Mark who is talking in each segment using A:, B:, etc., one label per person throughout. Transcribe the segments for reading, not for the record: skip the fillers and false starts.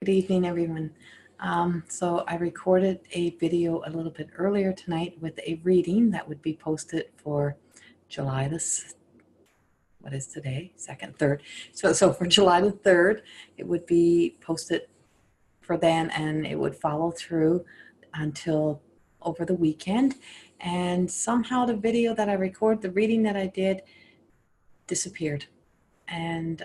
A: Good evening, everyone. So I recorded a video a little bit earlier tonight with a reading that would be posted for July what is today? 2nd, 3rd. So for July the 3rd, it would be posted for then, and it would follow through until over the weekend. And somehow the video that I recorded, the reading that I did, disappeared. And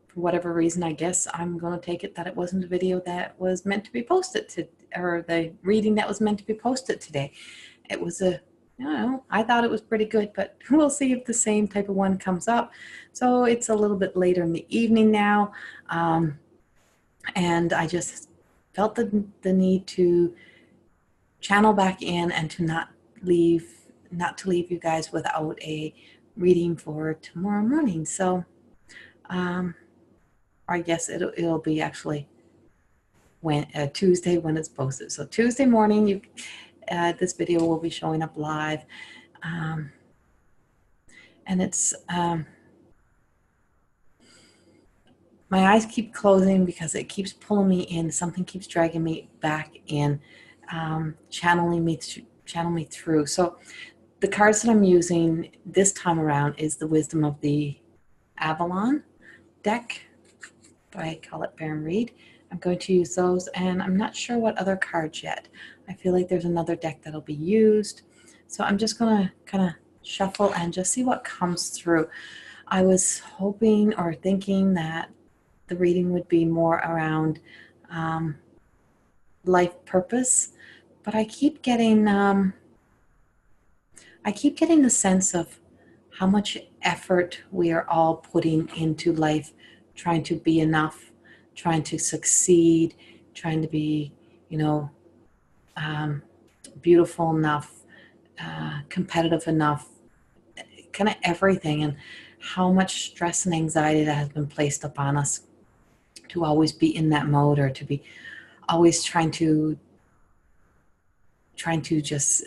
A: for whatever reason, I guess I'm going to take it that it wasn't a video that was meant to be posted or the reading that was meant to be posted today. It was I don't know, I thought it was pretty good, but we'll see if the same type of one comes up. So it's a little bit later in the evening now. And I just felt the need to channel back in and to not to leave you guys without a reading for tomorrow morning. So I guess it'll be actually Tuesday when it's posted. So Tuesday morning, this video will be showing up live, and it's my eyes keep closing because it keeps pulling me in. Something keeps dragging me back in, channeling me through. So the cards that I'm using this time around is the Wisdom of the Avalon deck by Colette Baron Reed. I'm going to use those, and I'm not sure what other cards yet. I feel like there's another deck that'll be used. So I'm just going to kind of shuffle and just see what comes through. I was hoping or thinking that the reading would be more around life purpose, but I keep getting the sense of how much effort we are all putting into life, trying to be enough, trying to succeed, trying to be, beautiful enough, competitive enough, kind of everything, and how much stress and anxiety that has been placed upon us to always be in that mode, or to be always trying to just,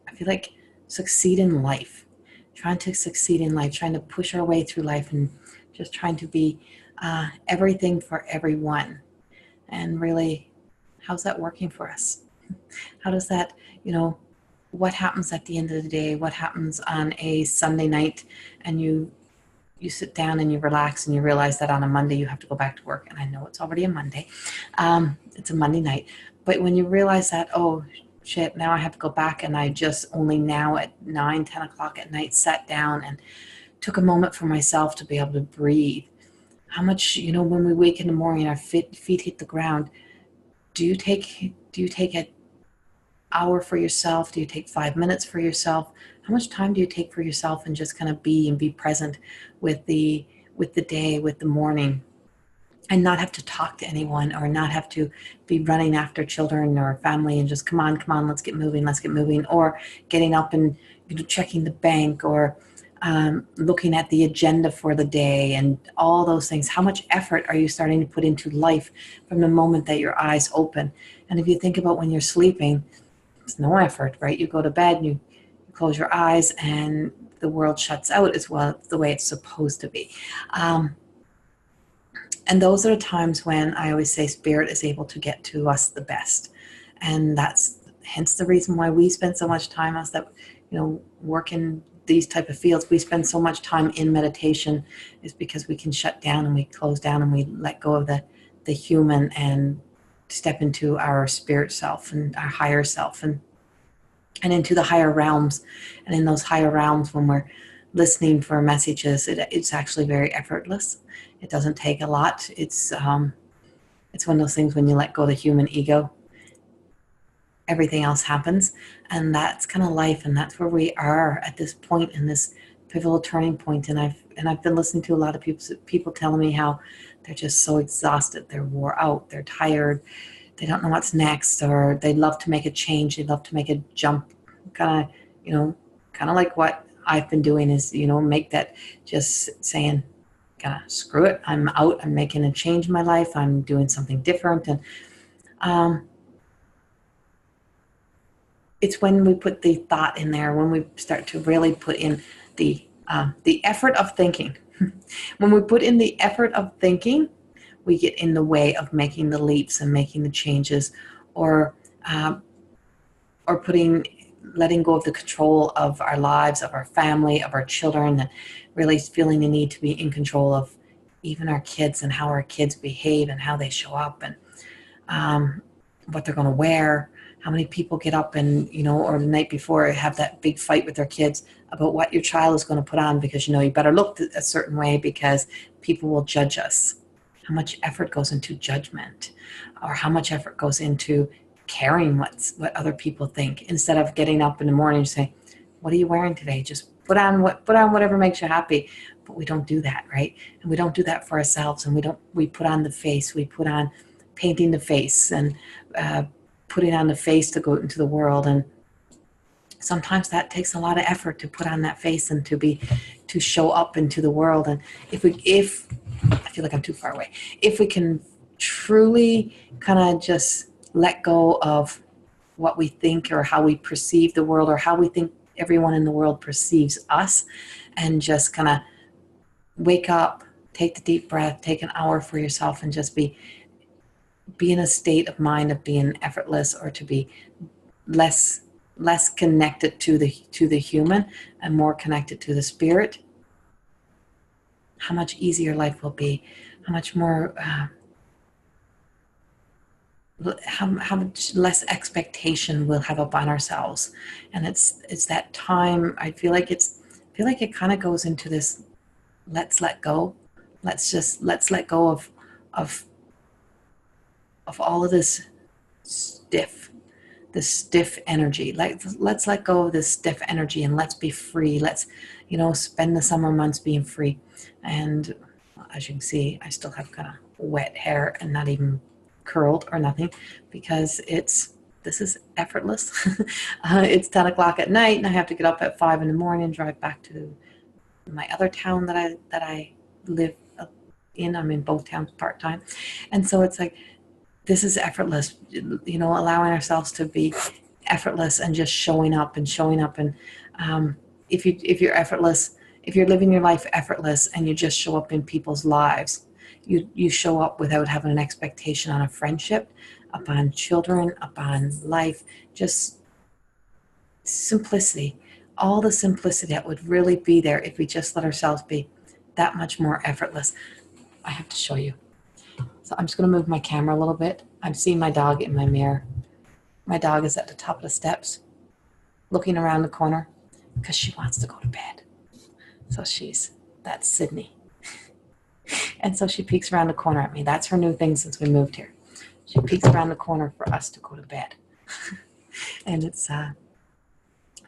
A: I feel like, succeed in life, trying to push our way through life, and just trying to be everything for everyone. And really, how's that working for us? How does that, what happens at the end of the day? What happens on a Sunday night, and you sit down and you relax and you realize that on a Monday you have to go back to work? And I know it's already a Monday. It's a Monday night. But when you realize that, oh, shit, now I have to go back, and I just only now at 9, 10 o'clock at night sat down and took a moment for myself to be able to breathe. How much, when we wake in the morning, our feet hit the ground, do you take an hour for yourself? Do you take 5 minutes for yourself? How much time do you take for yourself and just kind of be present with the day, with the morning, and not have to talk to anyone, or not have to be running after children or family and just come on, let's get moving, or getting up and checking the bank, or looking at the agenda for the day, and all those things. How much effort are you starting to put into life from the moment that your eyes open? And if you think about when you're sleeping, it's no effort, right? You go to bed and you close your eyes, and the world shuts out as well, the way it's supposed to be. And those are the times when I always say Spirit is able to get to us the best. And that's hence the reason why we spend so much time, us that, work in these type of fields, we spend so much time in meditation, is because we can shut down and we close down and we let go of the human and step into our spirit self and our higher self, and into the higher realms. And in those higher realms, when we're listening for messages, it's actually very effortless. It doesn't take a lot. It's one of those things, when you let go of the human ego, everything else happens. And that's kind of life, and that's where we are at this point, in this pivotal turning point. And I've been listening to a lot of people telling me how they're just so exhausted, they're wore out, they're tired, they don't know what's next, or they love to make a change, they love to make a jump, kind of like what I've been doing is, make that, just saying, screw it, I'm out, I'm making a change in my life, I'm doing something different. And it's when we put the thought in there, when we start to really put in the effort of thinking. When we put in the effort of thinking, we get in the way of making the leaps and making the changes, or letting go of the control of our lives, of our family, of our children, and really feeling the need to be in control of even our kids and how our kids behave and how they show up, and what they're going to wear. How many people get up and, or the night before have that big fight with their kids about what your child is going to put on, because, you better look a certain way because people will judge us. How much effort goes into judgment, or how much effort goes into caring what other people think, instead of getting up in the morning and saying, what are you wearing today? Just put on whatever makes you happy. But we don't do that, right? And we don't do that for ourselves. And we put on the face, we put on painting the face, and putting on the face to go out into the world. And sometimes that takes a lot of effort to put on that face and to show up into the world. And if I feel like I'm too far away, if we can truly kind of just let go of what we think, or how we perceive the world, or how we think everyone in the world perceives us, and just kind of wake up, take the deep breath, take an hour for yourself, and just be in a state of mind of being effortless, or to be less connected to the human and more connected to the spirit, how much easier life will be, how much more how much less expectation we'll have upon ourselves. And it's that time. I feel like it kind of goes into this, let's let go. Let's let go of all of this stiff energy. Let's let go of this stiff energy, and let's be free. Let's, spend the summer months being free. And as you can see, I still have kind of wet hair and not even curled or nothing, because this is effortless. It's 10 o'clock at night, and I have to get up at 5 in the morning and drive back to my other town that I live in. I'm in both towns part-time. And so it's like, this is effortless, allowing ourselves to be effortless and just showing up. And if you're effortless, if you're living your life effortless and you just show up in people's lives, you show up without having an expectation on a friendship, upon children, upon life, just simplicity, all the simplicity that would really be there if we just let ourselves be that much more effortless. I have to show you. So I'm just going to move my camera a little bit. I'm seeing my dog in my mirror. My dog is at the top of the steps, looking around the corner because she wants to go to bed. So that's Sydney. And so she peeks around the corner at me. That's her new thing since we moved here. She peeks around the corner for us to go to bed. And it's,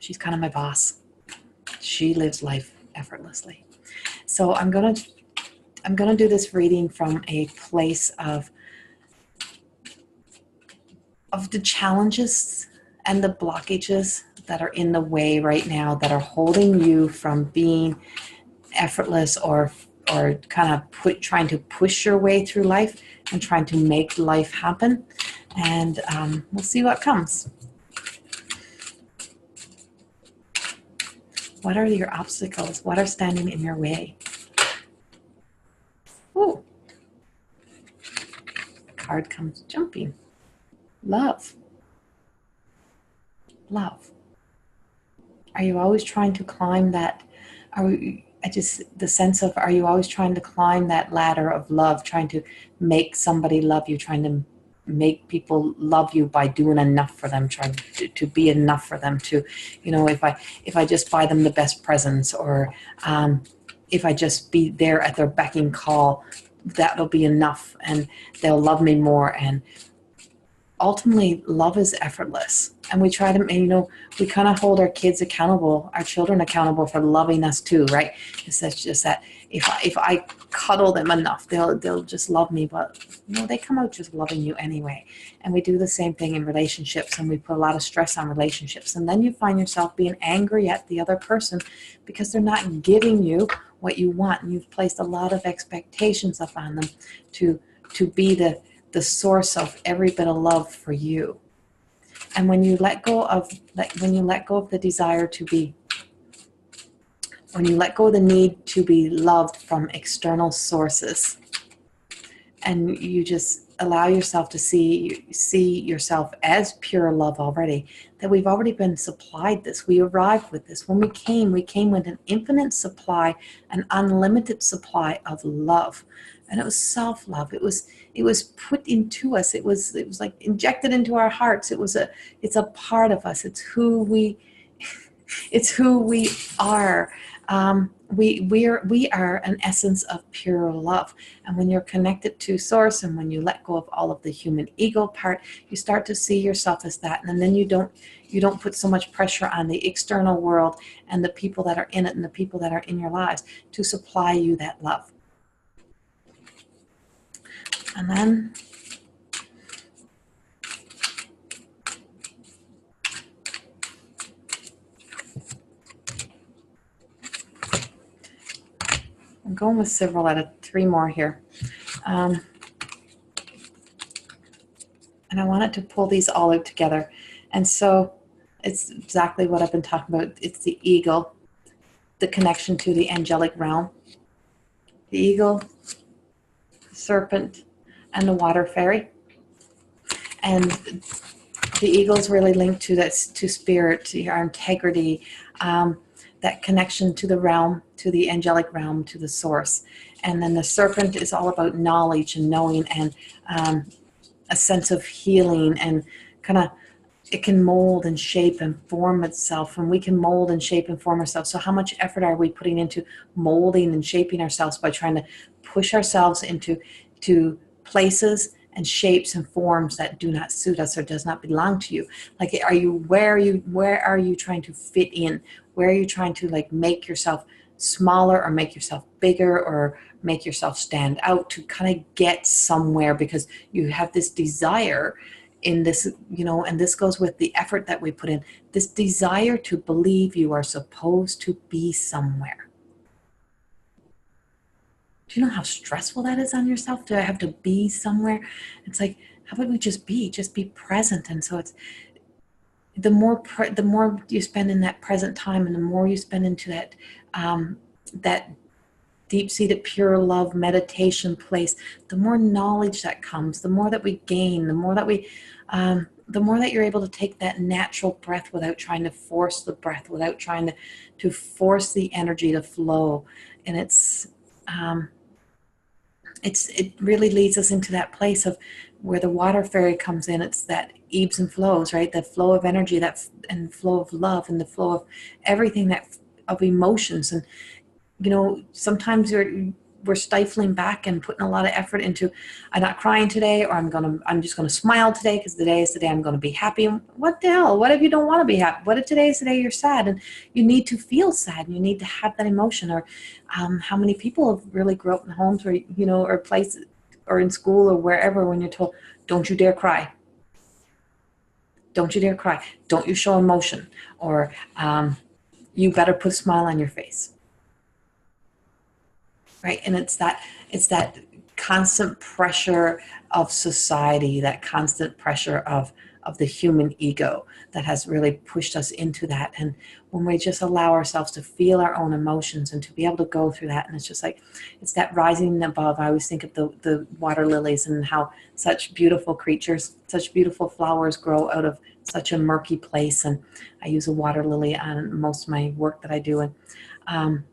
A: she's kind of my boss. She lives life effortlessly. So I'm going to do this reading from a place of the challenges and the blockages that are in the way right now, that are holding you from being effortless, or kind of trying to push your way through life and trying to make life happen. And we'll see what comes. What are your obstacles? What are standing in your way? Ooh. The card comes jumping. Love. Love. Are you always trying to climb that? The sense of, are you always trying to climb that ladder of love, trying to make somebody love you, trying to make people love you by doing enough for them, trying to be enough for them, to, if I just buy them the best presents, or if I just be there at their beck and call, that'll be enough and they'll love me more. And ultimately, love is effortless. And we try to, we kind of hold our kids accountable, our children accountable for loving us too, right? It's just that if I cuddle them enough, they'll just love me. But they come out just loving you anyway. And we do the same thing in relationships, and we put a lot of stress on relationships. And then you find yourself being angry at the other person because they're not giving you what you want. And you've placed a lot of expectations upon them to be the source of every bit of love for you. And when you let go of the desire to be, when you let go of the need to be loved from external sources, and you just allow yourself to see yourself as pure love already, that we've already been supplied this. We arrived with this. When we came with an infinite supply, an unlimited supply of love. And it was self-love. It was put into us. It was like injected into our hearts. It's a part of us. It's who we are. We are an essence of pure love. And when you're connected to source, and when you let go of all of the human ego part, you start to see yourself as that. And then you don't put so much pressure on the external world and the people that are in it and the people that are in your lives to supply you that love. And then I'm going with several out of 3 more here. And I wanted to pull these all out together. And so it's exactly what I've been talking about. It's the eagle, the connection to the angelic realm, the eagle, the serpent, and the water fairy. And the eagle's really linked to that, to spirit, to our integrity, that connection to the realm, to the angelic realm, to the source. And then the serpent is all about knowledge and knowing, and a sense of healing, and kind of, it can mold and shape and form itself, and we can mold and shape and form ourselves. So how much effort are we putting into molding and shaping ourselves by trying to push ourselves into places and shapes and forms that do not suit us or does not belong to you? Like, where are you trying to fit in? Where are you trying to, like, make yourself smaller or make yourself bigger or make yourself stand out to kind of get somewhere, because you have this desire in this, and this goes with the effort that we put in, this desire to believe you are supposed to be somewhere. Do you know how stressful that is on yourself? Do I have to be somewhere? It's like, how about we just be present? And so it's the more you spend in that present time, and the more you spend into that that deep-seated pure love meditation place, the more knowledge that comes, the more that we gain, the more that you're able to take that natural breath without trying to force the breath, without trying to force the energy to flow. And it really leads us into that place of where the water fairy comes in. It's that ebbs and flows, right? The flow of energy, and flow of love, and the flow of everything, of emotions. And sometimes we're stifling back and putting a lot of effort into, I'm not crying today, or I'm just gonna smile today because today is the day I'm gonna be happy. And what the hell? What if you don't want to be happy? What if today is the day you're sad and you need to feel sad and you need to have that emotion? Or how many people have really grown up in homes where, or places, or in school or wherever, when you're told, don't you dare cry. Don't you dare cry. Don't you show emotion. Or you better put a smile on your face. Right? And it's that constant pressure of society, that constant pressure of the human ego that has really pushed us into that. And when we just allow ourselves to feel our own emotions and to be able to go through that, and it's just like, it's that rising above. I always think of the water lilies, and how such beautiful creatures, such beautiful flowers grow out of such a murky place. And I use a water lily on most of my work that I do. And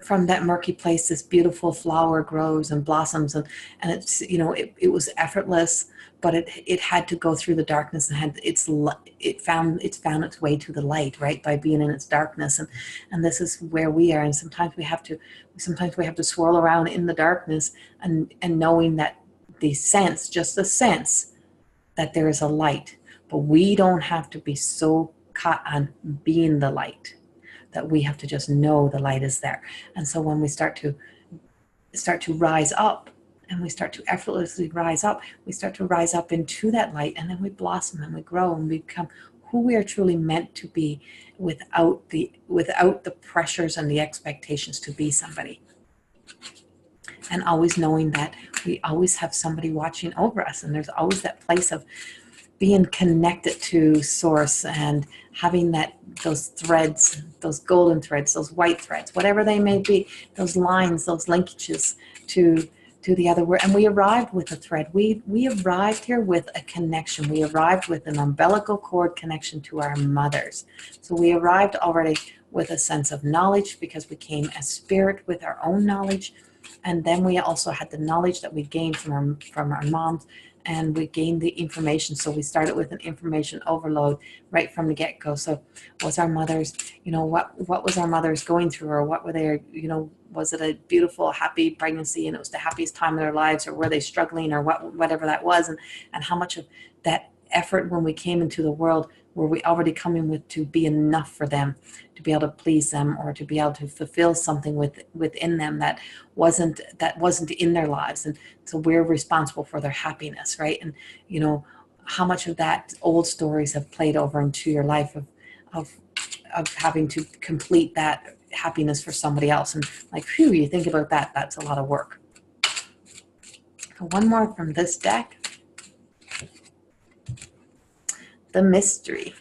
A: from that murky place, this beautiful flower grows and blossoms, and it's, it was effortless, but it had to go through the darkness, and it found its way to the light, right, by being in its darkness. And this is where we are. And sometimes we have to swirl around in the darkness, and knowing that just the sense that there is a light, but we don't have to be so caught on being the light, that we have to just know the light is there. And so when we start to rise up, and we start to effortlessly rise up, we start to rise up into that light, and then we blossom and we grow and we become who we are truly meant to be, without the pressures and the expectations to be somebody. And always knowing that we always have somebody watching over us, and there's always that place of being connected to source, and having those threads, those golden threads, those white threads, whatever they may be, those lines, those linkages to to the other. And we arrived with a thread. We arrived here with a connection. We arrived with an umbilical cord connection to our mothers. So we arrived already with a sense of knowledge, because we came as spirit with our own knowledge. And then we also had the knowledge that we gained from our moms, and we gained the information. So we started with an information overload right from the get-go. So was our mothers, what was our mothers going through, or what were they, was it a beautiful, happy pregnancy and it was the happiest time of their lives, or were they struggling, or whatever that was, and how much of that effort when we came into the world were we already coming with to be enough for them, to be able to please them, or to be able to fulfill something within them that wasn't in their lives. And so we're responsible for their happiness, right? And how much of that old stories have played over into your life of having to complete that happiness for somebody else. And like, phew, you think about that, that's a lot of work. So one more from this deck. The mystery.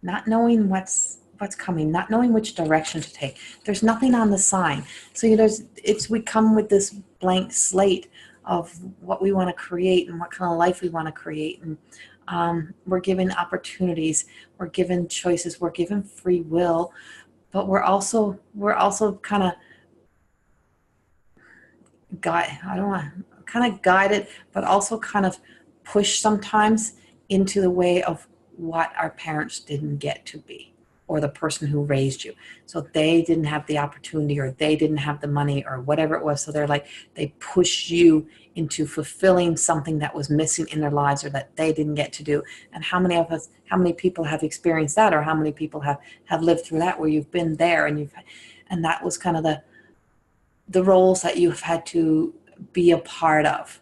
A: Not knowing what's coming, not knowing which direction to take. There's nothing on the sign. So we come with this blank slate of what we want to create and what kind of life we want to create. And we're given opportunities, we're given choices, we're given free will, but we're also kind of guided, but also kind of pushed sometimes into the way of what our parents didn't get to be, or the person who raised you. So they didn't have the opportunity, or they didn't have the money, or whatever it was. So they push you into fulfilling something that was missing in their lives, or that they didn't get to do. And how many people have experienced that, or how many people have lived through that, where you've been there and that was kind of the roles that you've had to be a part of.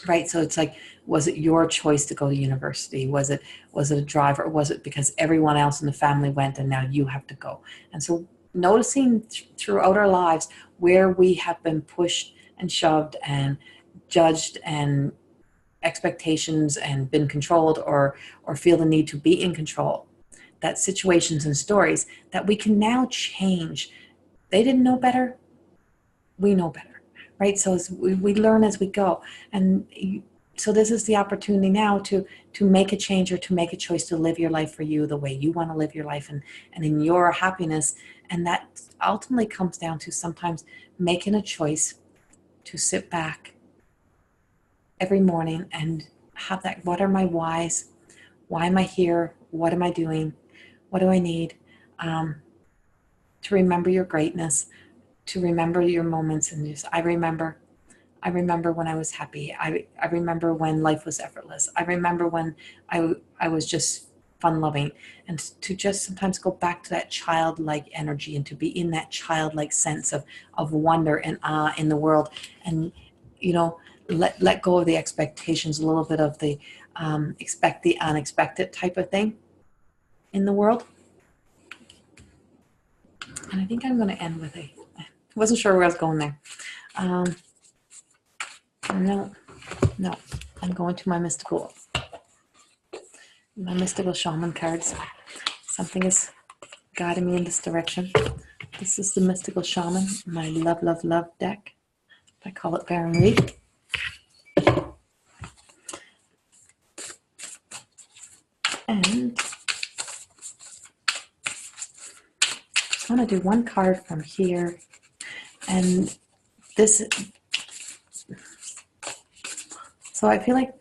A: Right. So it's like, was it your choice to go to university? Was it a drive, or was it because everyone else in the family went and now you have to go? And so noticing throughout our lives where we have been pushed and shoved and judged and expectations and been controlled, or feel the need to be in control, that situations and stories that we can now change. They didn't know better. We know better. Right. So we learn as we go. And so this is the opportunity now to make a change, or to make a choice to live your life for you, the way you want to live your life, and in your happiness. And that ultimately comes down to sometimes making a choice to sit back every morning and have that, what are my whys? Why am I here? What am I doing? What do I need? To remember your greatness, to remember your moments, and just, I remember when I was happy. I remember when life was effortless. I remember when I was just fun loving, and to just sometimes go back to that childlike energy, and to be in that childlike sense of wonder and awe in the world. And let go of the expectations, a little bit of the expect the unexpected type of thing in the world. And I think I'm going to end with I wasn't sure where I was going there. No, I'm going to my mystical shaman cards. Something is guiding me in this direction. This is the mystical shaman, my love, love, love deck. I call it Baron Reed. And I want to do one card from here. And this, so I feel like,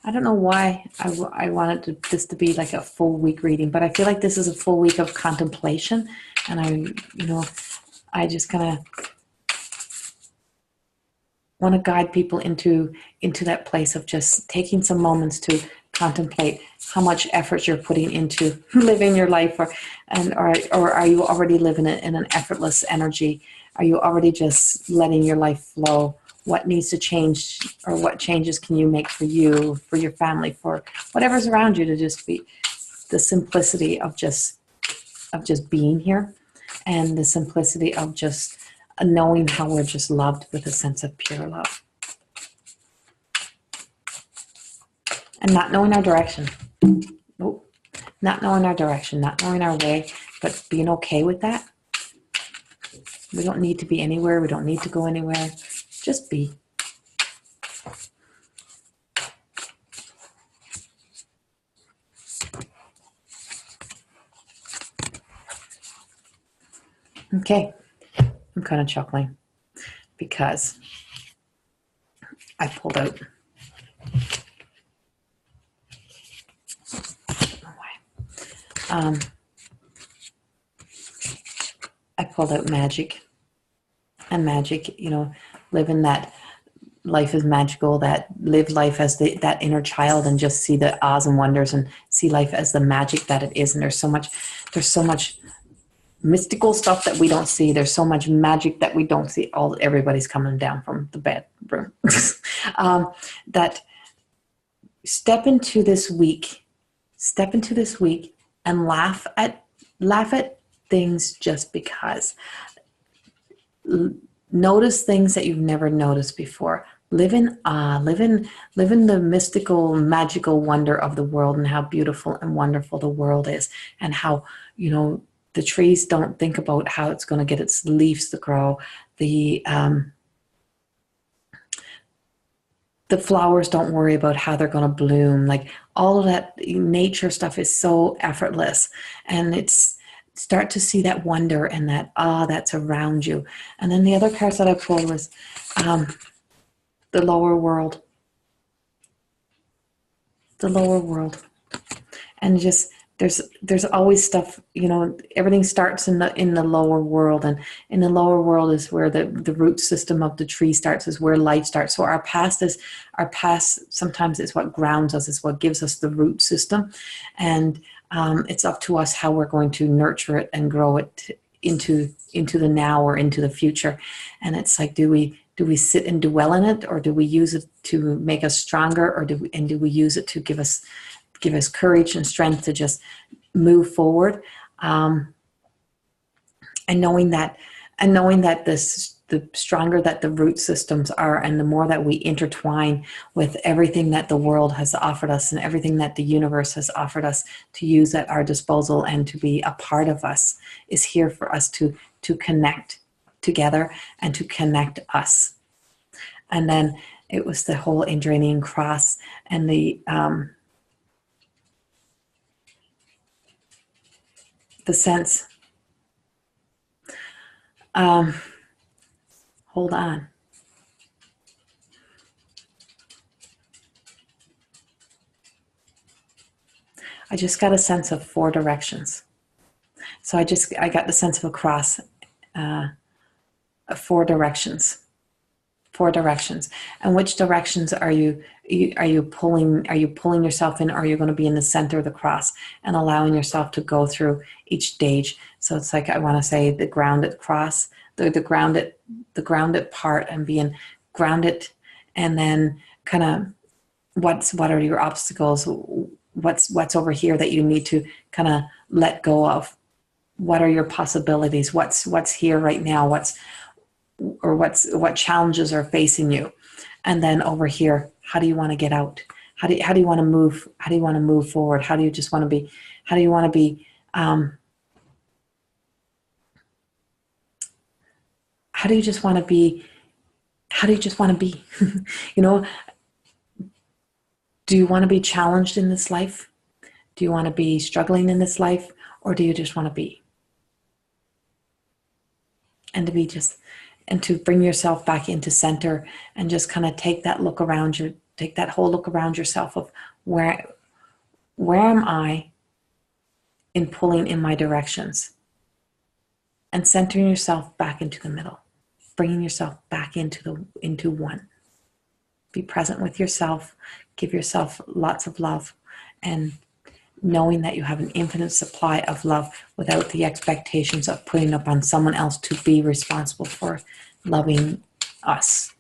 A: I don't know why I wanted this to be like a full week reading, but I feel like this is a full week of contemplation. And I just kind of want to guide people into that place of just taking some moments to contemplate how much effort you're putting into living your life, or are you already living it in an effortless energy? Are you already just letting your life flow? What needs to change, or what changes can you make for you, for your family, for whatever's around you, to just be the simplicity of just being here, and the simplicity of just knowing how we're just loved with a sense of pure love. And not knowing our direction. Nope. Not knowing our direction, not knowing our way, but being okay with that. We don't need to be anywhere. We don't need to go anywhere. Just be. Okay, I'm kind of chuckling because I pulled out. I pulled out magic, and magic, you know, living that life is magical, that live life as that inner child and just see the ahs and wonders and see life as the magic that it is. And there's so much mystical stuff that we don't see. There's so much magic that we don't see. Everybody's coming down from the bedroom. That step into this week and laugh at things just because. Notice things that you've never noticed before. Live in awe, live in the mystical, magical wonder of the world, and how beautiful and wonderful the world is, and how, you know, the trees don't think about how it's going to get its leaves to grow. The flowers don't worry about how they're going to bloom. Like, all of that nature stuff is so effortless, and it's start to see that wonder and that awe that's around you. And then the other cards that I pulled was the lower world. The lower world. And just there's always stuff, you know, everything starts in the lower world, and in the lower world is where the root system of the tree starts, is where life starts. So our past sometimes is what grounds us, is what gives us the root system, and it's up to us how we're going to nurture it and grow it into the now or into the future. And it's like, do we sit and dwell in it, or do we use it to make us stronger, or do we use it to give us courage and strength to just move forward, and knowing that the stronger that the root systems are, and the more that we intertwine with everything that the world has offered us and everything that the universe has offered us to use at our disposal and to be a part of us, is here for us to connect together and to connect us. And then it was the whole Andrenian cross and the sense. Hold on. I just got a sense of 4 directions. So I got the sense of a cross, 4 directions. 4 directions. And which directions are you pulling yourself in? Or are you going to be in the center of the cross and allowing yourself to go through each stage? So it's like, I want to say the grounded cross, the grounded part, and being grounded, and then kind of what are your obstacles? What's over here that you need to kind of let go of? What are your possibilities? What's here right now? What challenges are facing you? And then over here, how do you want to get out? How do you want to move? How do you want to move forward? How do you just want to be? How do you want to be? How do you just want to be? How do you just want to be? You know, do you want to be challenged in this life? Do you want to be struggling in this life? Or do you just want to be? And to bring yourself back into center, and just kind of take that whole look around yourself of where am I in pulling in my directions, and centering yourself back into the middle, bringing yourself back into one. Be present with yourself, give yourself lots of love, and knowing that you have an infinite supply of love without the expectations of putting up on someone else to be responsible for loving us.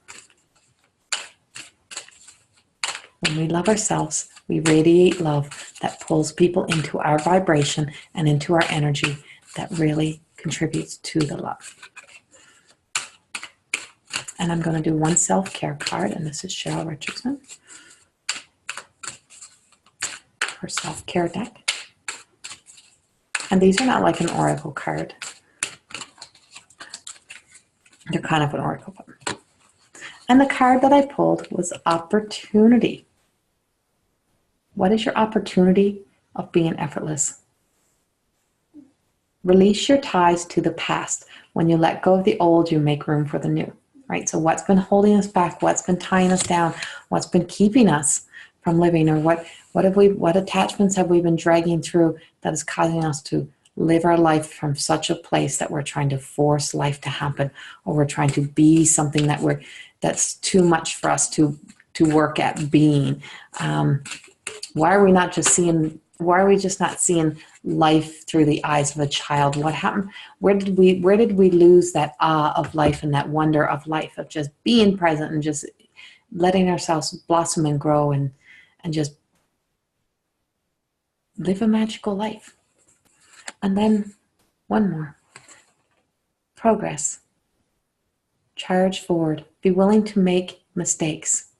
A: When we love ourselves, we radiate love that pulls people into our vibration and into our energy that really contributes to the love. And I'm going to do one self-care card, and this is Cheryl Richardson, her self-care deck. And these are not like an oracle card. They're kind of an oracle. And the card that I pulled was opportunity. What is your opportunity of being effortless? Release your ties to the past. When you let go of the old, you make room for the new, right? So what's been holding us back, what's been tying us down, what's been keeping us from living, or what attachments have we been dragging through that is causing us to live our life from such a place that we're trying to force life to happen, or we're trying to be something that's too much for us to work at being. Why are we just not seeing life through the eyes of a child? What happened? Where did we lose that awe of life and that wonder of life, of just being present and just letting ourselves blossom and grow and just live a magical life? And then one more. Progress. Charge forward. Be willing to make mistakes.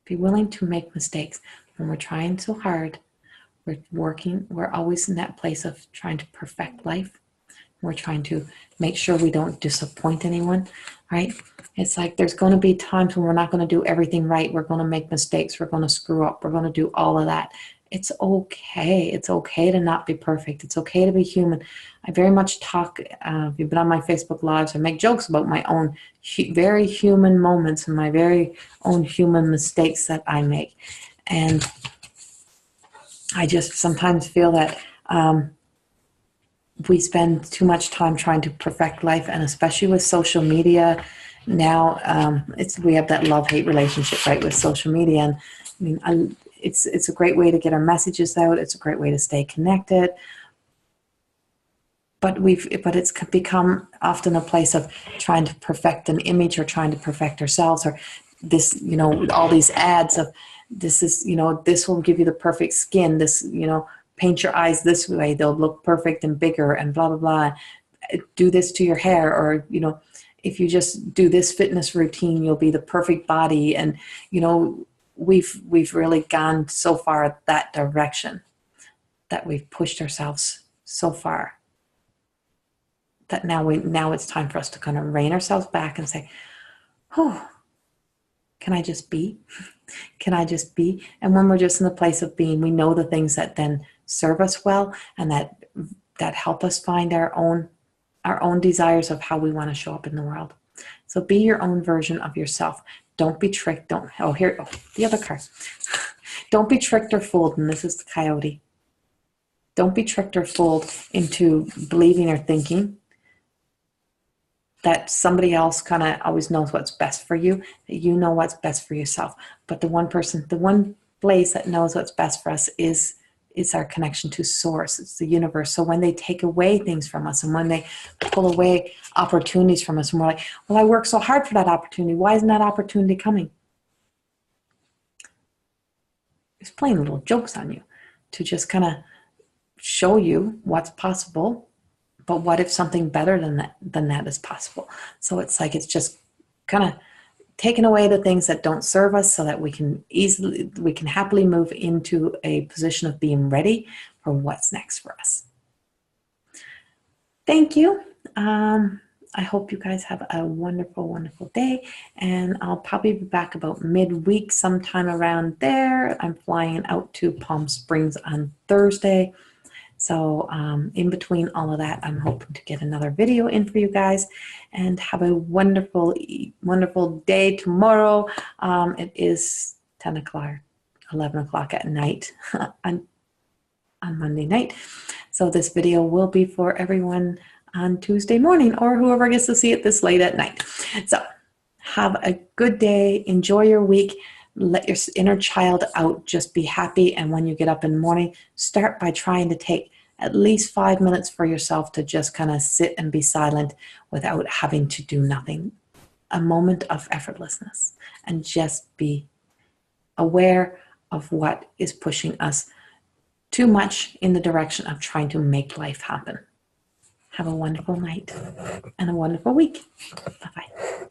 A: Be willing to make mistakes. When we're trying so hard, we're always in that place of trying to perfect life. We're trying to make sure we don't disappoint anyone, right? It's like there's going to be times when we're not going to do everything right. We're going to make mistakes. We're going to screw up. We're going to do all of that. It's okay. It's okay to not be perfect. It's okay to be human. I very much talk, if you've been on my Facebook Lives, I make jokes about my own very human moments and my very own human mistakes that I make. And I just sometimes feel that we spend too much time trying to perfect life, and especially with social media now, we have that love-hate relationship, right, with social media. And I mean, it's a great way to get our messages out. It's a great way to stay connected. But it's become often a place of trying to perfect an image or trying to perfect ourselves, or this, all these ads of this is, this will give you the perfect skin. This, paint your eyes this way, they'll look perfect and bigger and blah, blah, blah. Do this to your hair, or, if you just do this fitness routine, you'll be the perfect body. And, we've really gone so far that direction, that we've pushed ourselves so far that now it's time for us to kind of rein ourselves back and say, oh, can I just be? Can I just be? And when we're just in the place of being, we know the things that then serve us well and that help us find our own desires of how we want to show up in the world. So be your own version of yourself. Don't be tricked. The other card. Don't be tricked or fooled. And this is the Coyote. Don't be tricked or fooled into believing or thinking that somebody else kind of always knows what's best for you, that you know what's best for yourself. But the one place that knows what's best for us is our connection to source. It's the universe. So when they take away things from us and when they pull away opportunities from us, and we're like, well, I worked so hard for that opportunity. Why isn't that opportunity coming? It's playing little jokes on you to just kind of show you what's possible. But what if something better than that is possible? So it's like it's just kind of taking away the things that don't serve us so that we can happily move into a position of being ready for what's next for us. Thank you. I hope you guys have a wonderful, wonderful day. And I'll probably be back about midweek sometime around there. I'm flying out to Palm Springs on Thursday. So in between all of that, I'm hoping to get another video in for you guys, and have a wonderful, wonderful day tomorrow. It is 10 o'clock, 11 o'clock at night on Monday night. So this video will be for everyone on Tuesday morning, or whoever gets to see it this late at night. So have a good day. Enjoy your week. Let your inner child out. Just be happy. And when you get up in the morning, start by trying to take at least 5 minutes for yourself to just kind of sit and be silent without having to do nothing. A moment of effortlessness, and just be aware of what is pushing us too much in the direction of trying to make life happen. Have a wonderful night and a wonderful week. Bye-bye.